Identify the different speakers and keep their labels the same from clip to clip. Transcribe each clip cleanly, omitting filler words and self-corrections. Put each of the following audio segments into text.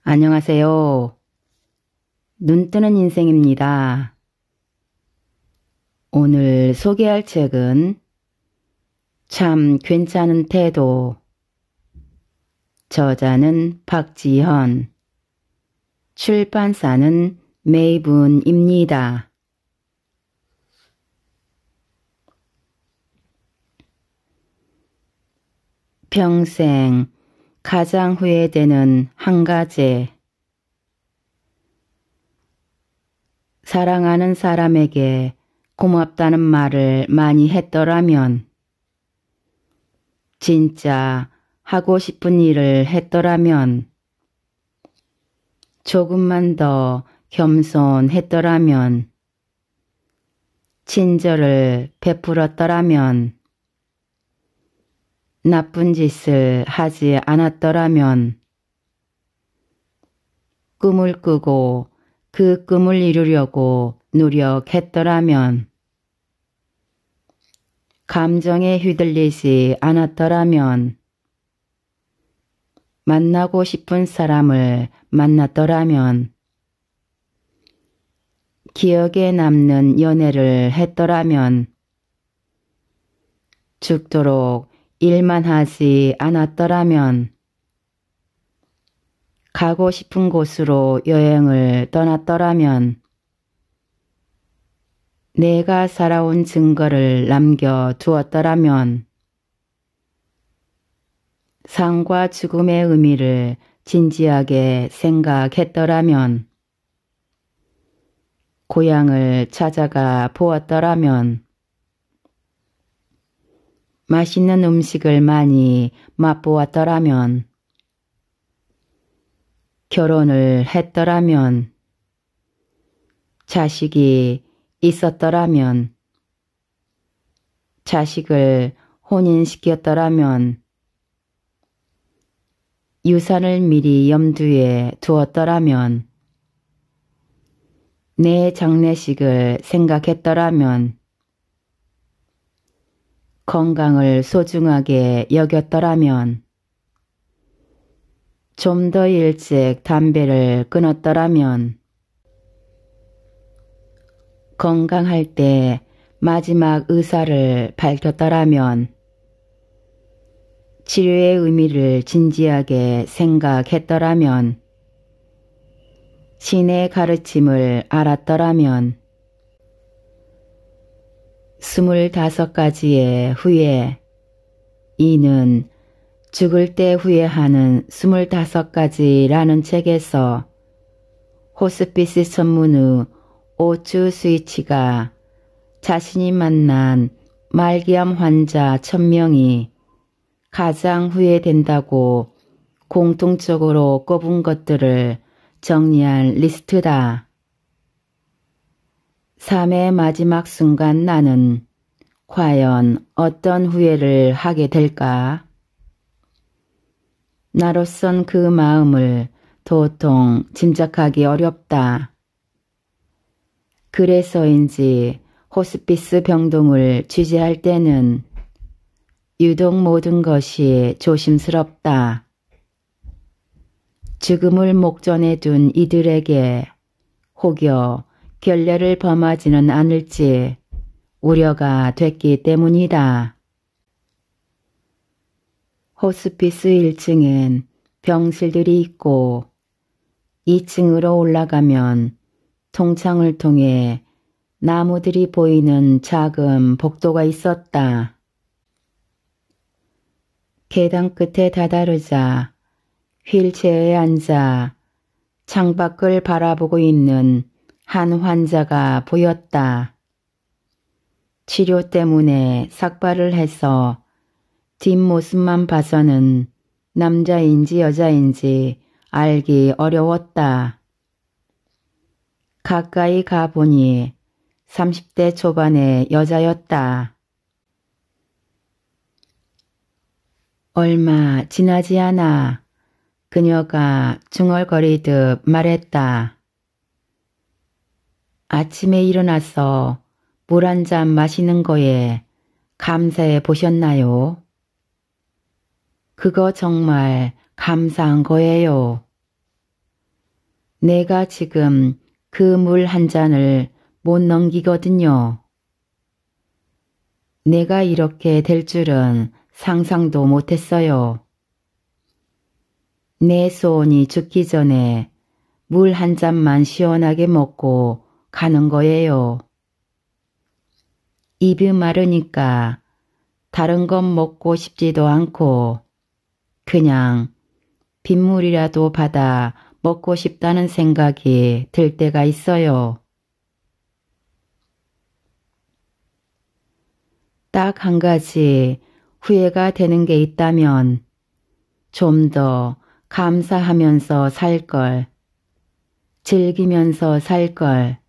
Speaker 1: 안녕하세요. 눈뜨는 인생입니다. 오늘 소개할 책은 참 괜찮은 태도. 저자는 박지현, 출판사는 메이븐입니다. 평생 가장 후회되는 한 가지. 사랑하는 사람에게 고맙다는 말을 많이 했더라면, 진짜 하고 싶은 일을 했더라면, 조금만 더 겸손했더라면, 친절을 베풀었더라면, 나쁜 짓을 하지 않았더라면, 꿈을 꾸고 그 꿈을 이루려고 노력했더라면, 감정에 휘둘리지 않았더라면, 만나고 싶은 사람을 만났더라면, 기억에 남는 연애를 했더라면, 죽도록 일만 하지 않았더라면, 가고 싶은 곳으로 여행을 떠났더라면, 내가 살아온 증거를 남겨두었더라면, 삶과 죽음의 의미를 진지하게 생각했더라면, 고향을 찾아가 보았더라면, 맛있는 음식을 많이 맛보았더라면, 결혼을 했더라면, 자식이 있었더라면, 자식을 혼인시켰더라면, 유산을 미리 염두에 두었더라면, 내 장례식을 생각했더라면, 건강을 소중하게 여겼더라면, 좀 더 일찍 담배를 끊었더라면, 건강할 때 마지막 의사를 밝혔더라면, 치료의 의미를 진지하게 생각했더라면, 신의 가르침을 알았더라면, 25가지의 후회. 이는 죽을 때 후회하는 25가지라는 책에서 호스피스 전문의 오추 스위치가 자신이 만난 말기암 환자 1000명이 가장 후회된다고 공통적으로 꼽은 것들을 정리한 리스트다. 삶의 마지막 순간 나는 과연 어떤 후회를 하게 될까? 나로선 그 마음을 도통 짐작하기 어렵다. 그래서인지 호스피스 병동을 취재할 때는 유독 모든 것이 조심스럽다. 죽음을 목전에 둔 이들에게 혹여 결례를 범하지는 않을지 우려가 됐기 때문이다. 호스피스 1층엔 병실들이 있고 2층으로 올라가면 통창을 통해 나무들이 보이는 작은 복도가 있었다. 계단 끝에 다다르자 휠체어에 앉아 창밖을 바라보고 있는 한 환자가 보였다. 치료 때문에 삭발을 해서 뒷모습만 봐서는 남자인지 여자인지 알기 어려웠다. 가까이 가보니 30대 초반의 여자였다. 얼마 지나지 않아 그녀가 중얼거리듯 말했다. 아침에 일어나서 물 한 잔 마시는 거에 감사해 보셨나요? 그거 정말 감사한 거예요. 내가 지금 그 물 한 잔을 못 넘기거든요. 내가 이렇게 될 줄은 상상도 못했어요. 내 소원이 죽기 전에 물 한 잔만 시원하게 먹고 가는 거예요. 입이 마르니까 다른 건 먹고 싶지도 않고 그냥 빗물이라도 받아 먹고 싶다는 생각이 들 때가 있어요. 딱 한 가지 후회가 되는 게 있다면 좀 더 감사하면서 살 걸, 즐기면서 살 걸,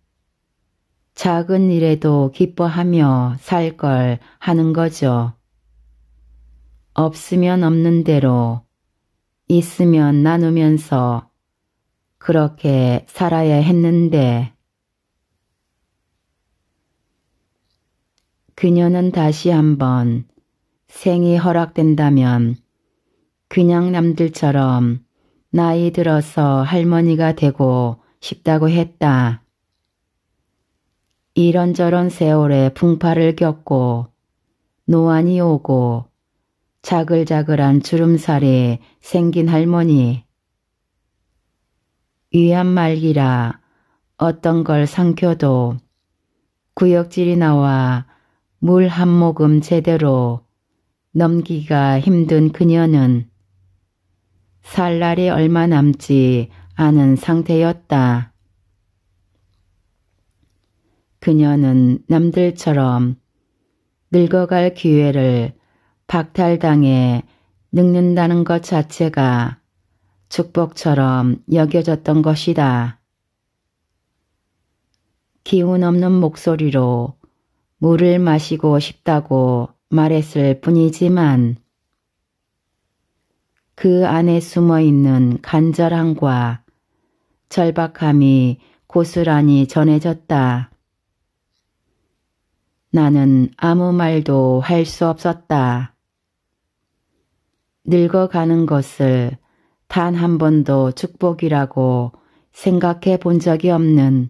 Speaker 1: 작은 일에도 기뻐하며 살 걸 하는 거죠. 없으면 없는 대로, 있으면 나누면서 그렇게 살아야 했는데 그녀는 다시 한번 생이 허락된다면 그냥 남들처럼 나이 들어서 할머니가 되고 싶다고 했다. 이런저런 세월의 풍파를 겪고 노안이 오고 자글자글한 주름살이 생긴 할머니. 위암 말기라 어떤 걸 삼켜도 구역질이 나와 물 한 모금 제대로 넘기기가 힘든 그녀는 살 날이 얼마 남지 않은 상태였다. 그녀는 남들처럼 늙어갈 기회를 박탈당해 늙는다는 것 자체가 축복처럼 여겨졌던 것이다. 기운 없는 목소리로 물을 마시고 싶다고 말했을 뿐이지만 그 안에 숨어있는 간절함과 절박함이 고스란히 전해졌다. 나는 아무 말도 할 수 없었다. 늙어가는 것을 단 한 번도 축복이라고 생각해 본 적이 없는,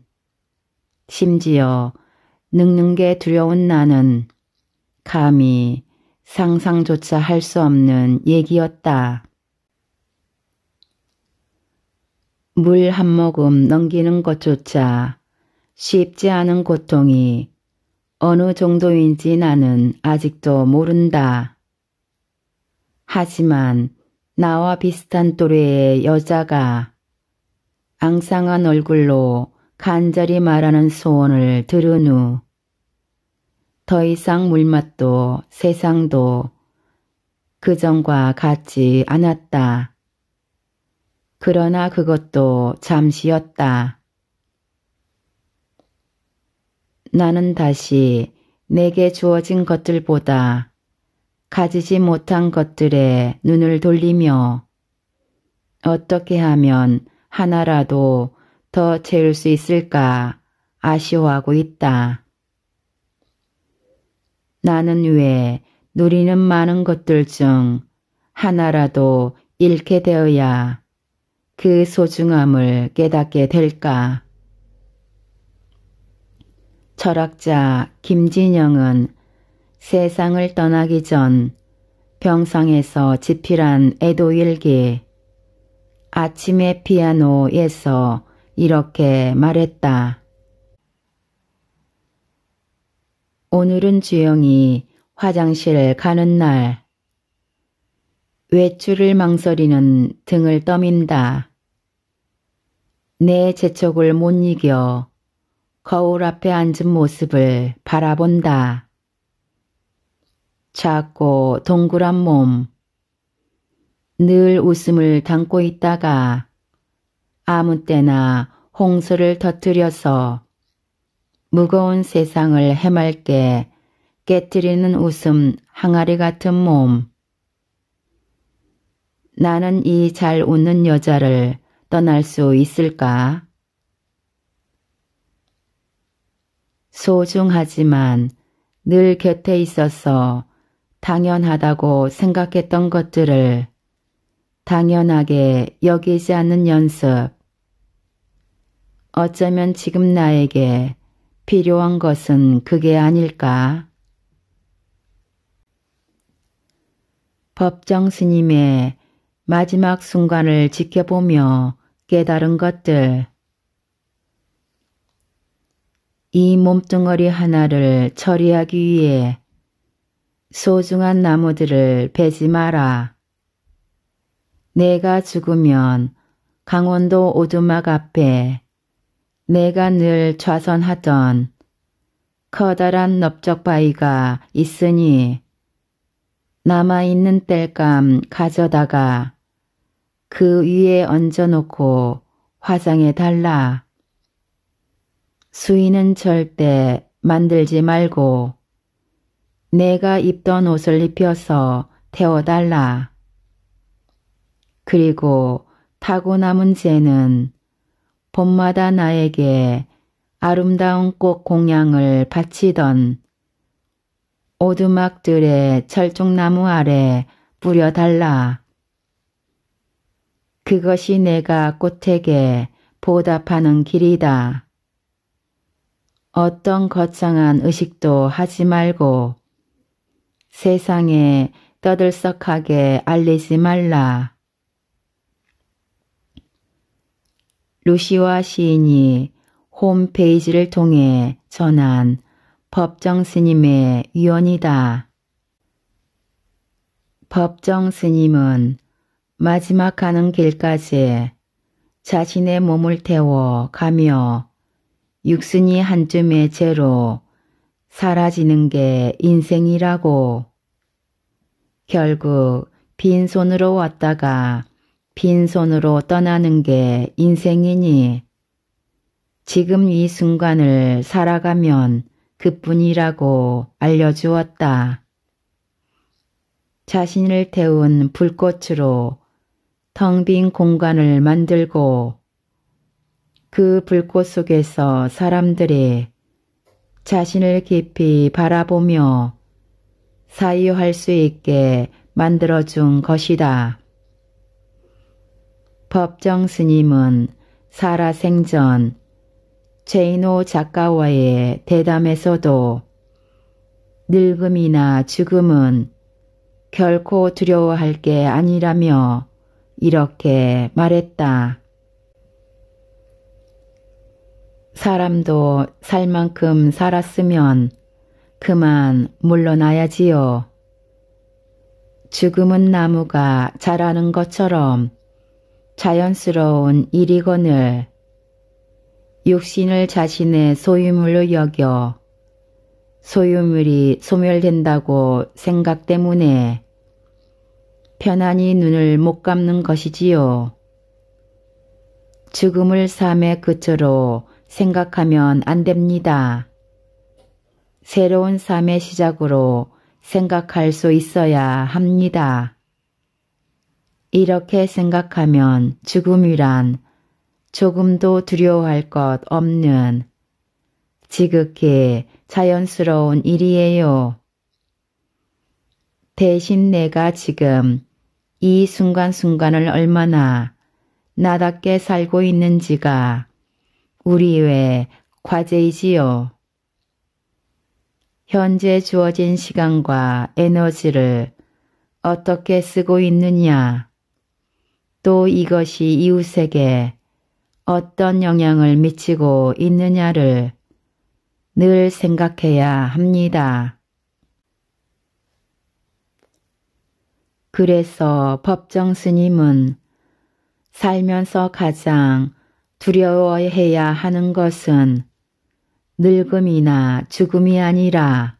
Speaker 1: 심지어 늙는 게 두려운 나는 감히 상상조차 할 수 없는 얘기였다. 물 한 모금 넘기는 것조차 쉽지 않은 고통이 어느 정도인지 나는 아직도 모른다. 하지만 나와 비슷한 또래의 여자가 앙상한 얼굴로 간절히 말하는 소원을 들은 후 더 이상 물맛도 세상도 그전과 같지 않았다. 그러나 그것도 잠시였다. 나는 다시 내게 주어진 것들보다 가지지 못한 것들에 눈을 돌리며 어떻게 하면 하나라도 더 채울 수 있을까 아쉬워하고 있다. 나는 왜 누리는 많은 것들 중 하나라도 잃게 되어야 그 소중함을 깨닫게 될까? 철학자 김진영은 세상을 떠나기 전 병상에서 집필한 애도일기 아침의 피아노에서 이렇게 말했다. 오늘은 주영이 화장실 가는 날. 외출을 망설이는 등을 떠민다. 내 재촉을 못 이겨 거울 앞에 앉은 모습을 바라본다. 작고 동그란 몸, 늘 웃음을 담고 있다가 아무 때나 홍수를 터뜨려서 무거운 세상을 해맑게 깨트리는 웃음 항아리 같은 몸. 나는 이 잘 웃는 여자를 떠날 수 있을까? 소중하지만 늘 곁에 있어서 당연하다고 생각했던 것들을 당연하게 여기지 않는 연습. 어쩌면 지금 나에게 필요한 것은 그게 아닐까? 법정 스님의 마지막 순간을 지켜보며 깨달은 것들. 이 몸뚱어리 하나를 처리하기 위해 소중한 나무들을 베지 마라. 내가 죽으면 강원도 오두막 앞에 내가 늘 좌선하던 커다란 넓적바위가 있으니 남아있는 땔감 가져다가 그 위에 얹어놓고 화장해 달라. 수의는 절대 만들지 말고 내가 입던 옷을 입혀서 태워달라. 그리고 타고 남은 재는 봄마다 나에게 아름다운 꽃 공양을 바치던 오두막들의 철쭉나무 아래 뿌려달라. 그것이 내가 꽃에게 보답하는 길이다. 어떤 거창한 의식도 하지 말고 세상에 떠들썩하게 알리지 말라. 루시와 시인이 홈페이지를 통해 전한 법정 스님의 유언이다. 법정 스님은 마지막 가는 길까지 자신의 몸을 태워 가며 육순이 한줌의 죄로 사라지는 게 인생이라고. 결국 빈손으로 왔다가 빈손으로 떠나는 게 인생이니 지금 이 순간을 살아가면 그뿐이라고 알려주었다. 자신을 태운 불꽃으로 텅 빈 공간을 만들고 그 불꽃 속에서 사람들이 자신을 깊이 바라보며 사유할 수 있게 만들어준 것이다. 법정 스님은 살아생전 제이노 작가와의 대담에서도 늙음이나 죽음은 결코 두려워할 게 아니라며 이렇게 말했다. 사람도 살 만큼 살았으면 그만 물러나야지요. 죽음은 나무가 자라는 것처럼 자연스러운 일이거늘 육신을 자신의 소유물로 여겨 소유물이 소멸된다고 생각 때문에 편안히 눈을 못 감는 것이지요. 죽음을 삶의 끝으로 생각하면 안 됩니다. 새로운 삶의 시작으로 생각할 수 있어야 합니다. 이렇게 생각하면 죽음이란 조금도 두려워할 것 없는 지극히 자연스러운 일이에요. 대신 내가 지금 이 순간순간을 얼마나 나답게 살고 있는지가 우리의 과제이지요. 현재 주어진 시간과 에너지를 어떻게 쓰고 있느냐, 또 이것이 이웃에게 어떤 영향을 미치고 있느냐를 늘 생각해야 합니다. 그래서 법정 스님은 살면서 가장 두려워해야 하는 것은 늙음이나 죽음이 아니라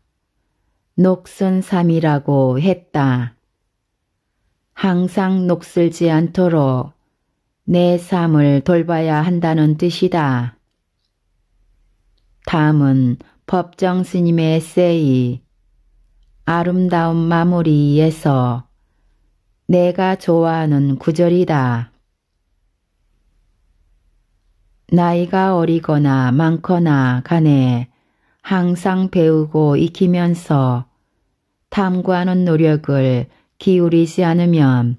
Speaker 1: 녹슨 삶이라고 했다. 항상 녹슬지 않도록 내 삶을 돌봐야 한다는 뜻이다. 다음은 법정 스님의 에세이 아름다운 마무리에서 내가 좋아하는 구절이다. 나이가 어리거나 많거나 간에 항상 배우고 익히면서 탐구하는 노력을 기울이지 않으면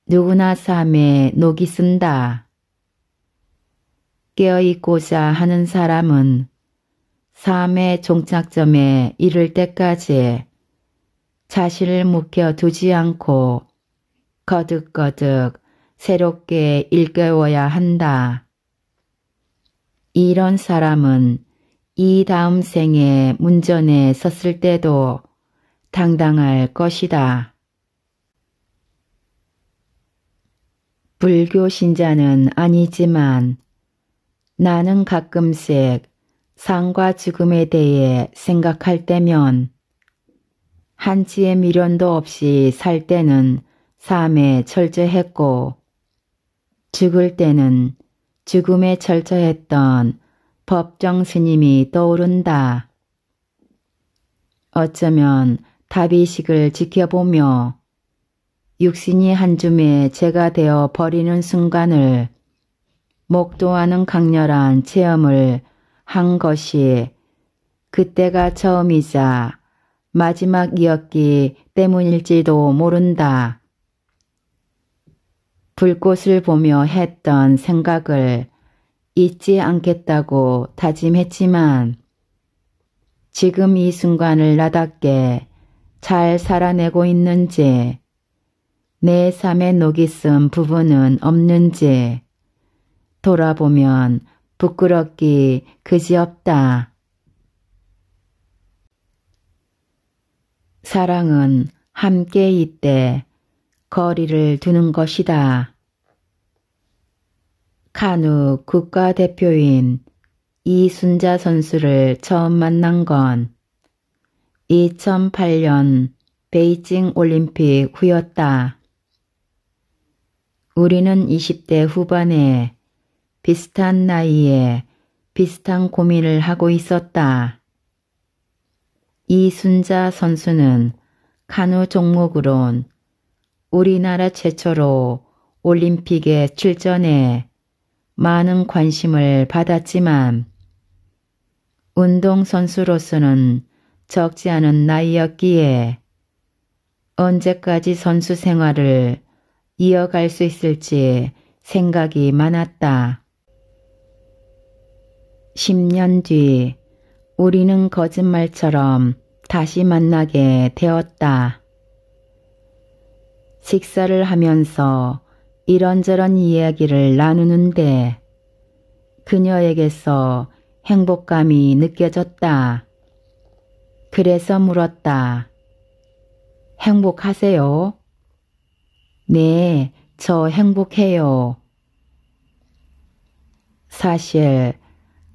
Speaker 1: 누구나 삶에 녹이 쓴다. 깨어있고자 하는 사람은 삶의 종착점에 이를 때까지 자신을 묵혀두지 않고 거듭거듭 새롭게 일깨워야 한다. 이런 사람은 이 다음 생에 문전에 섰을 때도 당당할 것이다. 불교 신자는 아니지만 나는 가끔씩 삶과 죽음에 대해 생각할 때면 한치의 미련도 없이 살 때는 삶에 철저했고 죽을 때는 죽음에 철저했던 법정 스님이 떠오른다. 어쩌면 다비식을 지켜보며 육신이 한 줌의 재가 되어 버리는 순간을 목도하는 강렬한 체험을 한 것이 그때가 처음이자 마지막이었기 때문일지도 모른다. 불꽃을 보며 했던 생각을 잊지 않겠다고 다짐했지만 지금 이 순간을 나답게 잘 살아내고 있는지 내 삶에 녹이 쓴 부분은 없는지 돌아보면 부끄럽기 그지없다. 사랑은 함께 있되 거리를 두는 것이다. 카누 국가대표인 이순자 선수를 처음 만난 건 2008년 베이징 올림픽 후였다. 우리는 20대 후반에 비슷한 나이에 비슷한 고민을 하고 있었다. 이순자 선수는 카누 종목으론 우리나라 최초로 올림픽에 출전해 많은 관심을 받았지만 운동선수로서는 적지 않은 나이였기에 언제까지 선수 생활을 이어갈 수 있을지 생각이 많았다. 10년 뒤 우리는 거짓말처럼 다시 만나게 되었다. 식사를 하면서 이런저런 이야기를 나누는데 그녀에게서 행복감이 느껴졌다. 그래서 물었다. 행복하세요? 네, 저 행복해요. 사실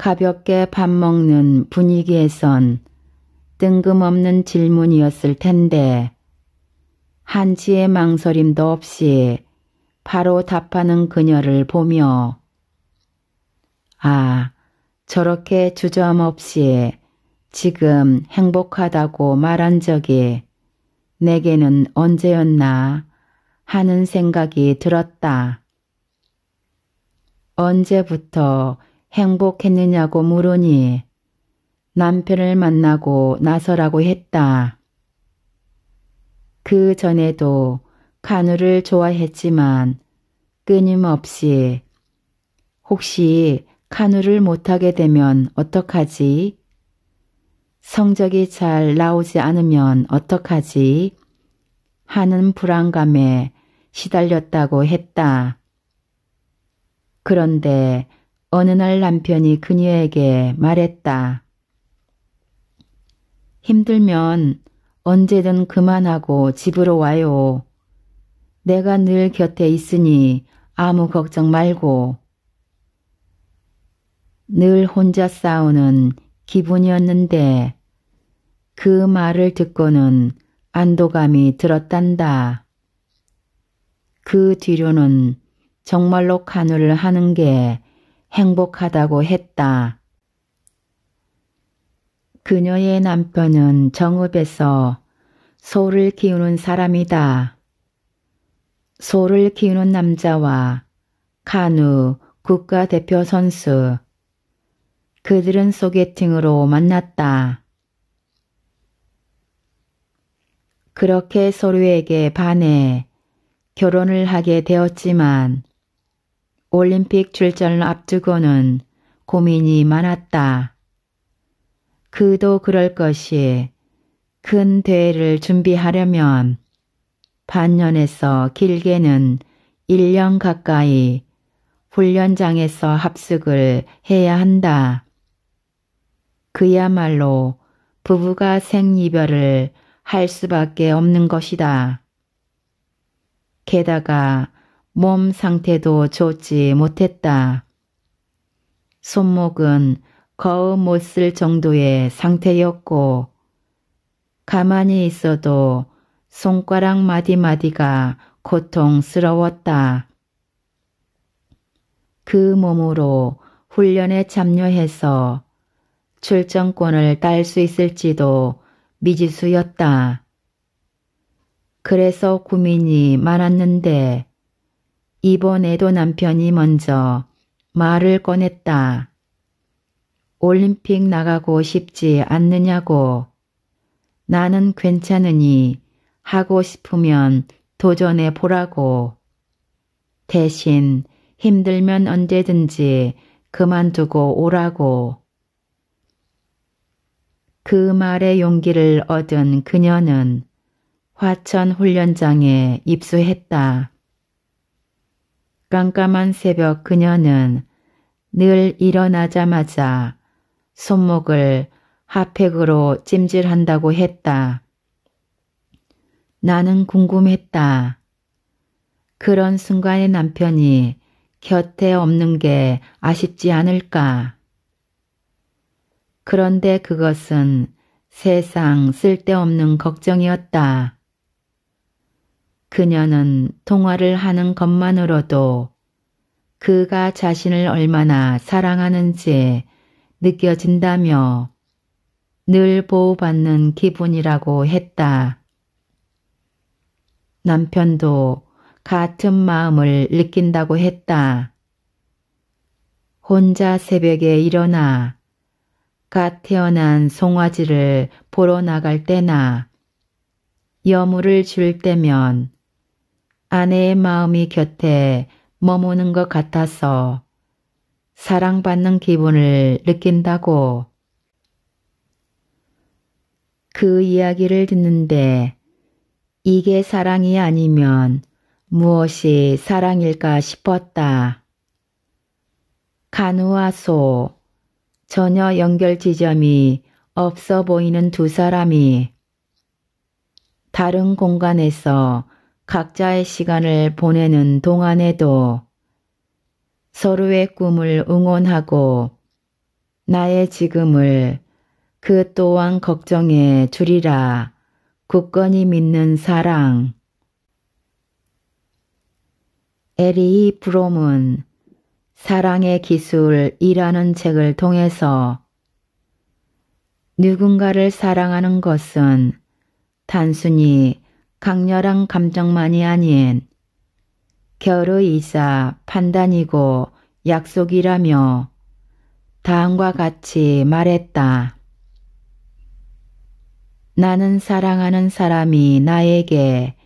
Speaker 1: 가볍게 밥 먹는 분위기에선 뜬금없는 질문이었을 텐데 한치의 망설임도 없이 바로 답하는 그녀를 보며 아, 저렇게 주저함없이 지금 행복하다고 말한 적이 내게는 언제였나 하는 생각이 들었다. 언제부터 행복했느냐고 물으니 남편을 만나고 나서라고 했다. 그 전에도 카누를 좋아했지만 끊임없이 혹시 카누를 못하게 되면 어떡하지? 성적이 잘 나오지 않으면 어떡하지? 하는 불안감에 시달렸다고 했다. 그런데 어느 날 남편이 그녀에게 말했다. 힘들면 언제든 그만하고 집으로 와요. 내가 늘 곁에 있으니 아무 걱정 말고. 늘 혼자 싸우는 기분이었는데 그 말을 듣고는 안도감이 들었단다. 그 뒤로는 정말로 카누를 하는 게 행복하다고 했다. 그녀의 남편은 정읍에서 소를 키우는 사람이다. 소를 키우는 남자와 카누 국가대표 선수. 그들은 소개팅으로 만났다. 그렇게 서로에게 반해 결혼을 하게 되었지만 올림픽 출전을 앞두고는 고민이 많았다. 그도 그럴 것이 큰 대회를 준비하려면 반년에서 길게는 1년 가까이 훈련장에서 합숙을 해야 한다. 그야말로 부부가 생이별을 할 수밖에 없는 것이다. 게다가 몸 상태도 좋지 못했다. 손목은 거의 못 쓸 정도의 상태였고 가만히 있어도 손가락 마디마디가 고통스러웠다. 그 몸으로 훈련에 참여해서 출전권을 딸 수 있을지도 미지수였다. 그래서 고민이 많았는데 이번에도 남편이 먼저 말을 꺼냈다. 올림픽 나가고 싶지 않느냐고. 나는 괜찮으니 하고 싶으면 도전해 보라고. 대신 힘들면 언제든지 그만두고 오라고. 그 말에 용기를 얻은 그녀는 화천 훈련장에 입수했다. 깜깜한 새벽 그녀는 늘 일어나자마자 손목을 핫팩으로 찜질한다고 했다. 나는 궁금했다. 그런 순간에 남편이 곁에 없는 게 아쉽지 않을까? 그런데 그것은 세상 쓸데없는 걱정이었다. 그녀는 통화를 하는 것만으로도 그가 자신을 얼마나 사랑하는지 느껴진다며 늘 보호받는 기분이라고 했다. 남편도 같은 마음을 느낀다고 했다. 혼자 새벽에 일어나 갓 태어난 송아지를 보러 나갈 때나 여물을 줄 때면 아내의 마음이 곁에 머무는 것 같아서 사랑받는 기분을 느낀다고. 그 이야기를 듣는데 이게 사랑이 아니면 무엇이 사랑일까 싶었다. 간우와 소, 전혀 연결 지점이 없어 보이는 두 사람이 다른 공간에서 각자의 시간을 보내는 동안에도 서로의 꿈을 응원하고 나의 지금을 그 또한 걱정해 주리라 굳건히 믿는 사랑. 에리 브롬은 사랑의 기술이라는 책을 통해서 누군가를 사랑하는 것은 단순히 강렬한 감정만이 아닌 결의이자 판단이고 약속이라며 다음과 같이 말했다. 나는 사랑하는 사람이 나에게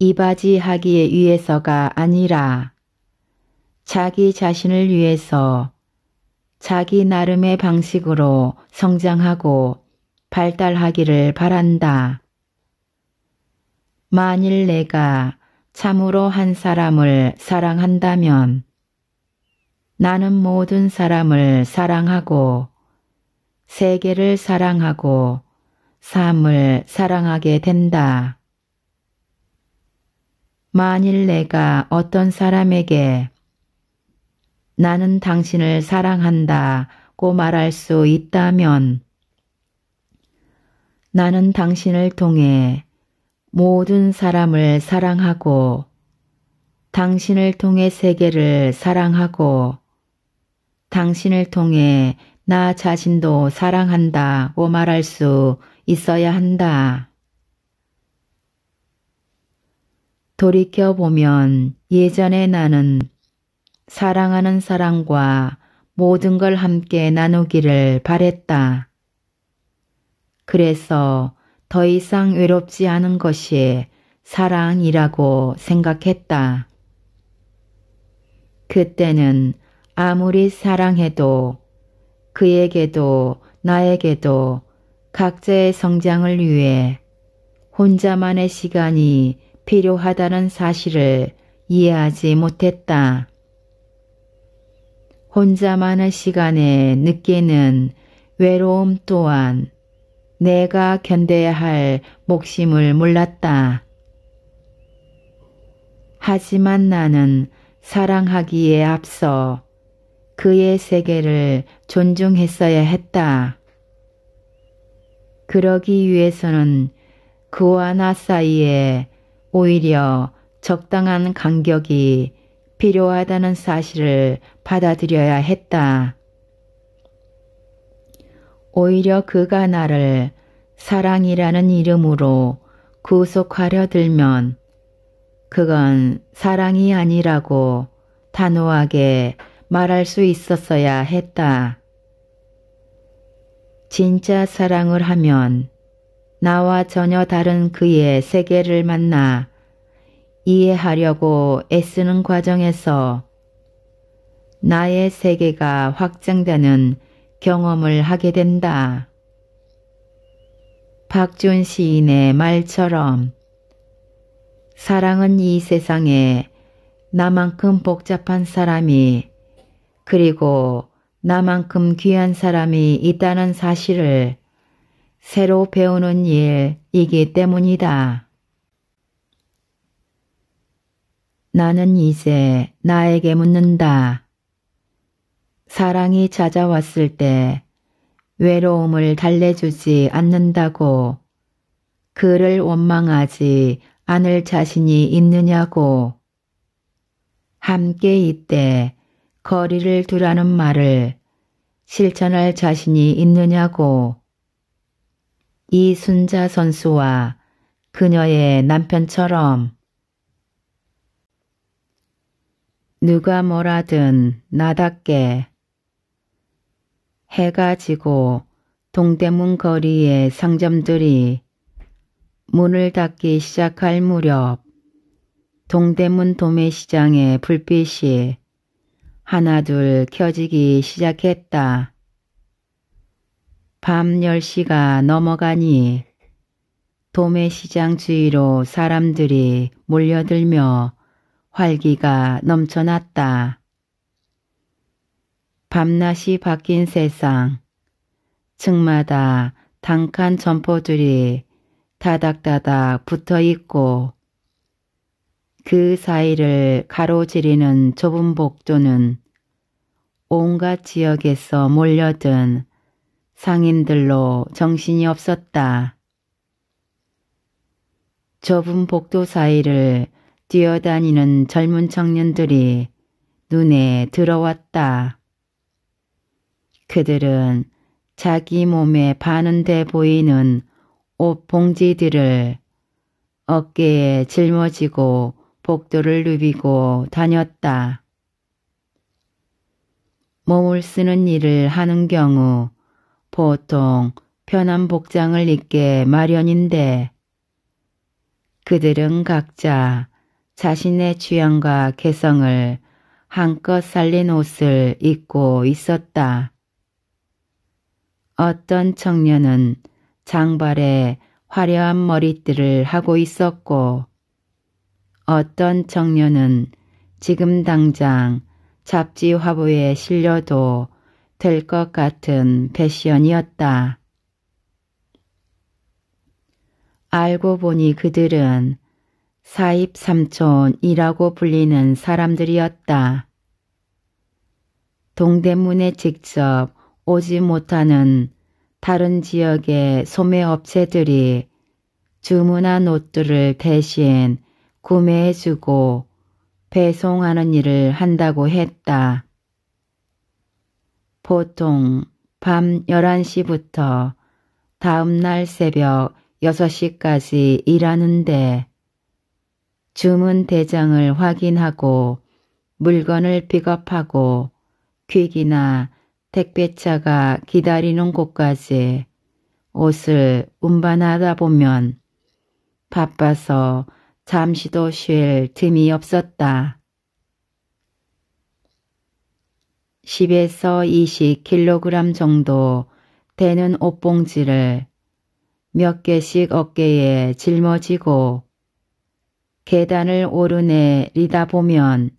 Speaker 1: 이바지하기 위해서가 아니라 자기 자신을 위해서 자기 나름의 방식으로 성장하고 발달하기를 바란다. 만일 내가 참으로 한 사람을 사랑한다면 나는 모든 사람을 사랑하고 세계를 사랑하고 삶을 사랑하게 된다. 만일 내가 어떤 사람에게 나는 당신을 사랑한다고 말할 수 있다면 나는 당신을 통해 모든 사람을 사랑하고 당신을 통해 세계를 사랑하고 당신을 통해 나 자신도 사랑한다고 말할 수 있어야 한다. 돌이켜보면 예전에 나는 사랑하는 사람과 모든 걸 함께 나누기를 바랬다. 그래서 더 이상 외롭지 않은 것이 사랑이라고 생각했다. 그때는 아무리 사랑해도 그에게도 나에게도 각자의 성장을 위해 혼자만의 시간이 필요하다는 사실을 이해하지 못했다. 혼자만의 시간에 느끼는 외로움 또한 내가 견뎌야 할 몫임을 몰랐다. 하지만 나는 사랑하기에 앞서 그의 세계를 존중했어야 했다. 그러기 위해서는 그와 나 사이에 오히려 적당한 간격이 필요하다는 사실을 받아들여야 했다. 오히려 그가 나를 사랑이라는 이름으로 구속하려 들면 그건 사랑이 아니라고 단호하게 말할 수 있었어야 했다. 진짜 사랑을 하면 나와 전혀 다른 그의 세계를 만나 이해하려고 애쓰는 과정에서 나의 세계가 확장되는 경험을 하게 된다. 박준 시인의 말처럼 사랑은 이 세상에 나만큼 복잡한 사람이 그리고 나만큼 귀한 사람이 있다는 사실을 새로 배우는 일이기 때문이다. 나는 이제 나에게 묻는다. 사랑이 찾아왔을 때 외로움을 달래주지 않는다고 그를 원망하지 않을 자신이 있느냐고. 함께 있되 거리를 두라는 말을 실천할 자신이 있느냐고. 이순자 선수와 그녀의 남편처럼 누가 뭐라든 나답게. 해가 지고 동대문 거리의 상점들이 문을 닫기 시작할 무렵 동대문 도매시장의 불빛이 하나둘 켜지기 시작했다. 밤 10시가 넘어가니 도매시장 주위로 사람들이 몰려들며 활기가 넘쳐났다. 밤낮이 바뀐 세상, 층마다 단칸 점포들이 다닥다닥 붙어있고 그 사이를 가로지르는 좁은 복도는 온갖 지역에서 몰려든 상인들로 정신이 없었다. 좁은 복도 사이를 뛰어다니는 젊은 청년들이 눈에 들어왔다. 그들은 자기 몸에 바는데 보이는 옷 봉지들을 어깨에 짊어지고 복도를 누비고 다녔다. 몸을 쓰는 일을 하는 경우 보통 편한 복장을 입게 마련인데 그들은 각자 자신의 취향과 개성을 한껏 살린 옷을 입고 있었다. 어떤 청년은 장발에 화려한 머리띠를 하고 있었고 어떤 청년은 지금 당장 잡지 화보에 실려도 될 것 같은 패션이었다. 알고 보니 그들은 사입삼촌이라고 불리는 사람들이었다. 동대문에 직접 오지 못하는 다른 지역의 소매업체들이 주문한 옷들을 대신 구매해주고 배송하는 일을 한다고 했다. 보통 밤 11시부터 다음날 새벽 6시까지 일하는데 주문 대장을 확인하고 물건을 픽업하고 퀵이나 택배차가 기다리는 곳까지 옷을 운반하다 보면 바빠서 잠시도 쉴 틈이 없었다. 10에서 20kg 정도 되는 옷봉지를 몇 개씩 어깨에 짊어지고 계단을 오르내리다 보면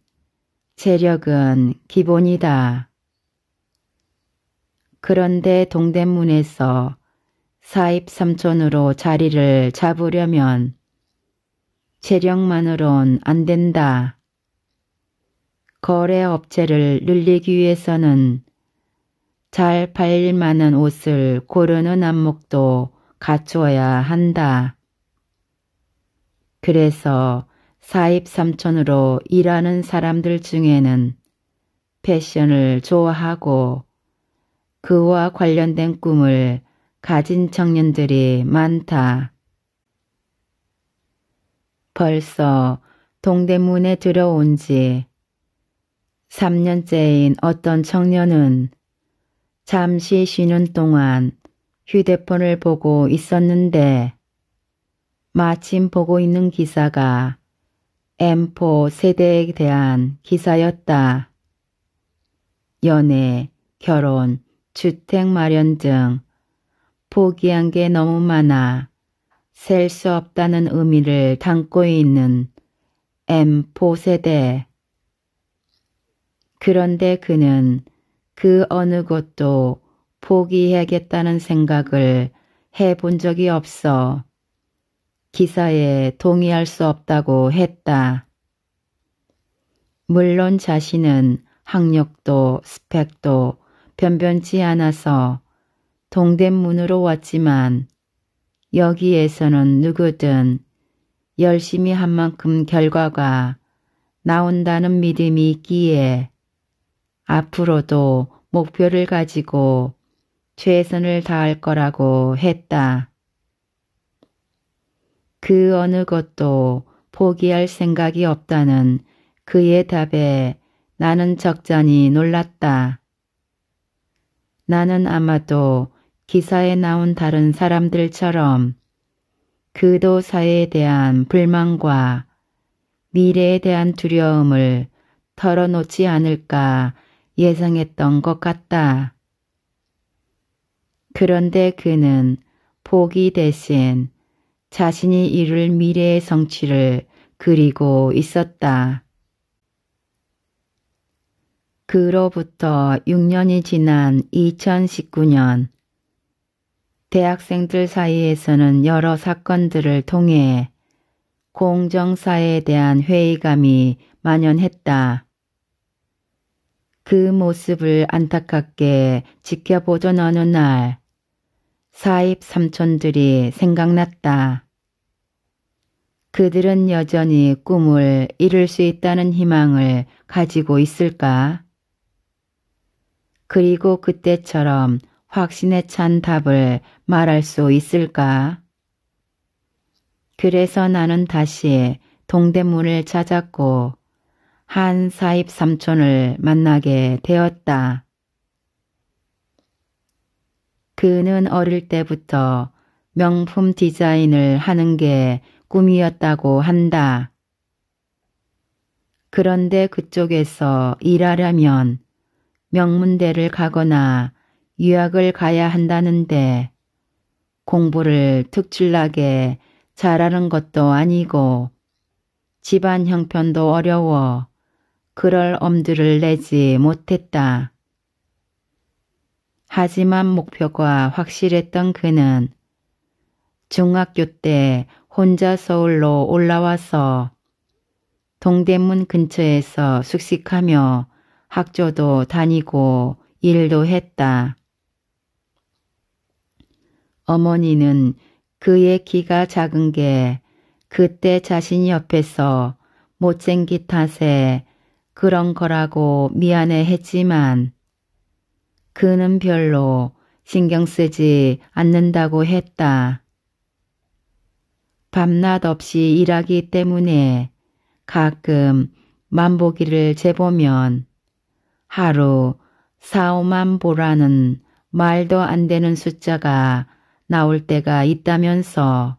Speaker 1: 체력은 기본이다. 그런데 동대문에서 사입삼촌으로 자리를 잡으려면 체력만으론 안 된다. 거래업체를 늘리기 위해서는 잘 팔릴 만한 옷을 고르는 안목도 갖추어야 한다. 그래서 사입삼촌으로 일하는 사람들 중에는 패션을 좋아하고 그와 관련된 꿈을 가진 청년들이 많다. 벌써 동대문에 들어온 지 3년째인 어떤 청년은 잠시 쉬는 동안 휴대폰을 보고 있었는데 마침 보고 있는 기사가 M4 세대에 대한 기사였다. 연애, 결혼, 주택 마련 등 포기한 게 너무 많아 셀 수 없다는 의미를 담고 있는 M4 세대. 그런데 그는 그 어느 것도 포기해야겠다는 생각을 해본 적이 없어 기사에 동의할 수 없다고 했다. 물론 자신은 학력도 스펙도 변변치 않아서 동대문으로 왔지만 여기에서는 누구든 열심히 한 만큼 결과가 나온다는 믿음이 있기에 앞으로도 목표를 가지고 최선을 다할 거라고 했다. 그 어느 것도 포기할 생각이 없다는 그의 답에 나는 적잖이 놀랐다. 나는 아마도 기사에 나온 다른 사람들처럼 그도 사회에 대한 불만과 미래에 대한 두려움을 털어놓지 않을까 예상했던 것 같다. 그런데 그는 포기 대신 자신이 이룰 미래의 성취를 그리고 있었다. 그로부터 6년이 지난 2019년 대학생들 사이에서는 여러 사건들을 통해 공정사회에 대한 회의감이 만연했다. 그 모습을 안타깝게 지켜보던 어느 날 사입삼촌들이 생각났다. 그들은 여전히 꿈을 이룰 수 있다는 희망을 가지고 있을까? 그리고 그때처럼 확신에 찬 답을 말할 수 있을까? 그래서 나는 다시 동대문을 찾았고 한 사입삼촌을 만나게 되었다. 그는 어릴 때부터 명품 디자인을 하는 게 꿈이었다고 한다. 그런데 그쪽에서 일하려면 명문대를 가거나 유학을 가야 한다는데 공부를 특출나게 잘하는 것도 아니고 집안 형편도 어려워 그럴 엄두를 내지 못했다. 하지만 목표가 확실했던 그는 중학교 때 혼자 서울로 올라와서 동대문 근처에서 숙식하며 학교도 다니고 일도 했다. 어머니는 그의 키가 작은 게 그때 자신 옆에서 못생긴 탓에 그런 거라고 미안해 했지만 그는 별로 신경 쓰지 않는다고 했다. 밤낮 없이 일하기 때문에 가끔 만보기를 재보면 하루 4, 5만 보라는 말도 안 되는 숫자가 나올 때가 있다면서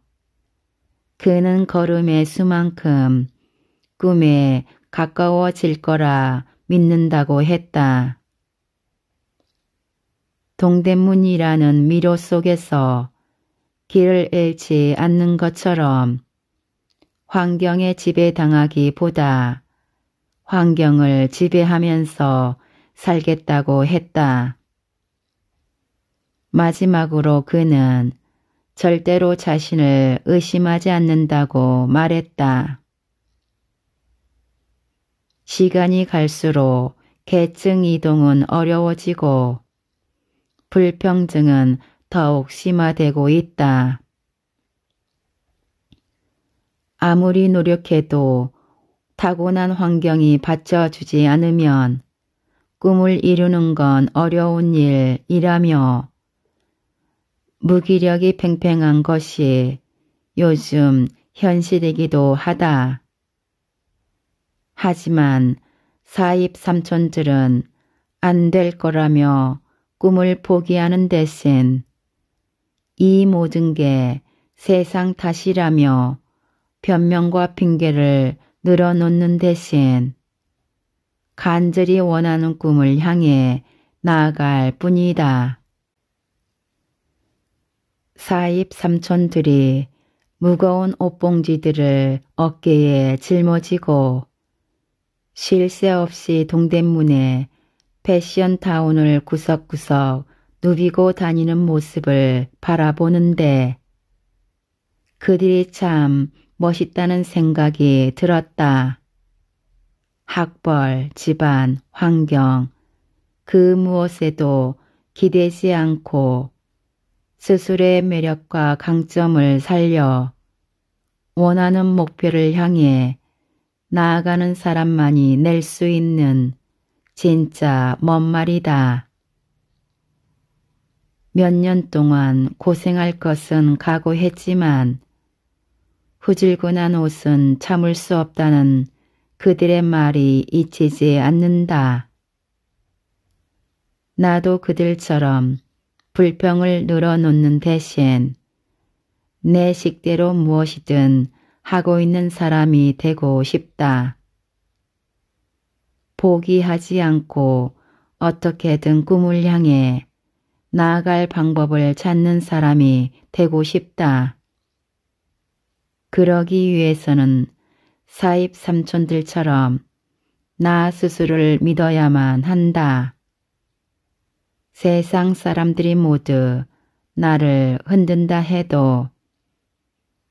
Speaker 1: 그는 걸음의 수만큼 꿈에 가까워질 거라 믿는다고 했다. 동대문이라는 미로 속에서 길을 잃지 않는 것처럼 환경에 지배당하기보다 환경을 지배하면서 살겠다고 했다. 마지막으로 그는 절대로 자신을 의심하지 않는다고 말했다. 시간이 갈수록 계층 이동은 어려워지고 불평등은 더욱 심화되고 있다. 아무리 노력해도 타고난 환경이 받쳐주지 않으면 꿈을 이루는 건 어려운 일이라며 무기력이 팽팽한 것이 요즘 현실이기도 하다. 하지만 사입삼촌들은 안 될 거라며 꿈을 포기하는 대신 이 모든 게 세상 탓이라며 변명과 핑계를 늘어놓는 대신 간절히 원하는 꿈을 향해 나아갈 뿐이다. 사입삼촌들이 무거운 옷봉지들을 어깨에 짊어지고 쉴 새 없이 동대문에 패션타운을 구석구석 누비고 다니는 모습을 바라보는데 그들이 참 멋있다는 생각이 들었다. 학벌, 집안, 환경, 그 무엇에도 기대지 않고 스스로의 매력과 강점을 살려 원하는 목표를 향해 나아가는 사람만이 낼 수 있는 진짜 먼 말이다. 몇 년 동안 고생할 것은 각오했지만 후줄근한 옷은 참을 수 없다는 그들의 말이 잊히지 않는다. 나도 그들처럼 불평을 늘어놓는 대신 내 식대로 무엇이든 하고 있는 사람이 되고 싶다. 포기하지 않고 어떻게든 꿈을 향해 나아갈 방법을 찾는 사람이 되고 싶다. 그러기 위해서는 사입삼촌들처럼 나 스스로를 믿어야만 한다. 세상 사람들이 모두 나를 흔든다 해도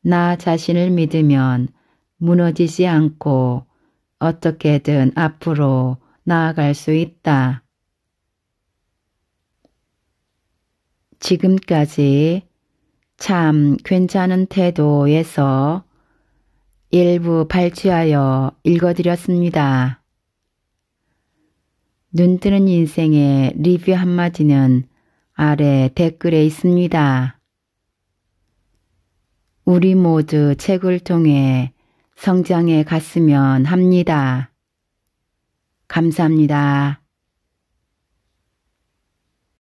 Speaker 1: 나 자신을 믿으면 무너지지 않고 어떻게든 앞으로 나아갈 수 있다. 지금까지 참 괜찮은 태도에서 일부 발췌하여 읽어드렸습니다. 눈뜨는 인생의 리뷰 한마디는 아래 댓글에 있습니다. 우리 모두 책을 통해 성장해 갔으면 합니다. 감사합니다.